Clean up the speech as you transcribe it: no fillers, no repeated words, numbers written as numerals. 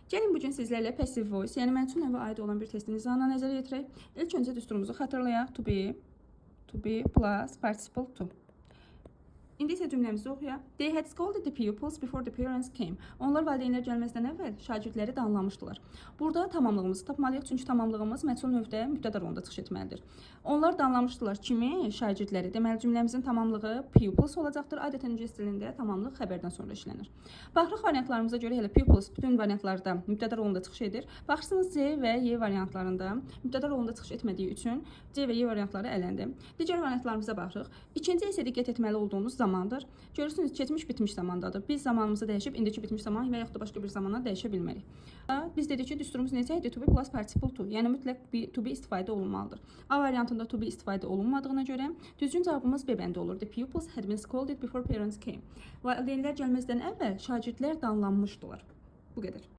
Gəlin bugün sizlərlə passive voice, yəni mənsup növə aid olan bir testin izahına nəzər yetirək. İlk öncə düsturumuzu xatırlayaq. To be plus participle to. İndi isə cümləmizi oxuyaq. They had scolded the pupils before the parents came. Onlar valideynlər gəlməzdən əvvəl şagirdləri danlamışdılar. Burada tamamlığımızı tapmalıyıq, çünki tamamlığımız məsul növdə mübtəda rolunda çıxış etməlidir. Onlar danlamışdılar kimi şagirdləri. Deməli cümləmizin tamamlığı pupils olacaqdır. Adətən ingilis dilində tamamlıq xəbərdən sonra işlənir. Baxırıq variantlarımıza görə elə pupils bütün variantlarda mübtəda rolunda çıxış edir. Baxırsınız C və Y variantlarında mübtəda rolunda çıxış etmədiyi üçün C və Y variantları ələndi. Digər variantlarımıza baxırıq. İkinci isə diqqət etməli olduğumuz zamandır. Görürsünüz, keçmiş bitmiş zamandadır. Biz zamanımızı dəyişib indiki bitmiş zaman və yaxud da başqa bir zamana dəyişə bilmərik. Biz dedik ki, düsturumuz necə idi? To be plus participle to. Yəni mütləq to be istifadə olunmalıdır. A variantında to be istifadə olunmadığına görə düzgün cavabımız B bəndi olur. The pupils had been scolded before parents came. Valideynlər gəlməzdən əvvəl şagirdlər danlanmışdılar. Bu qədər.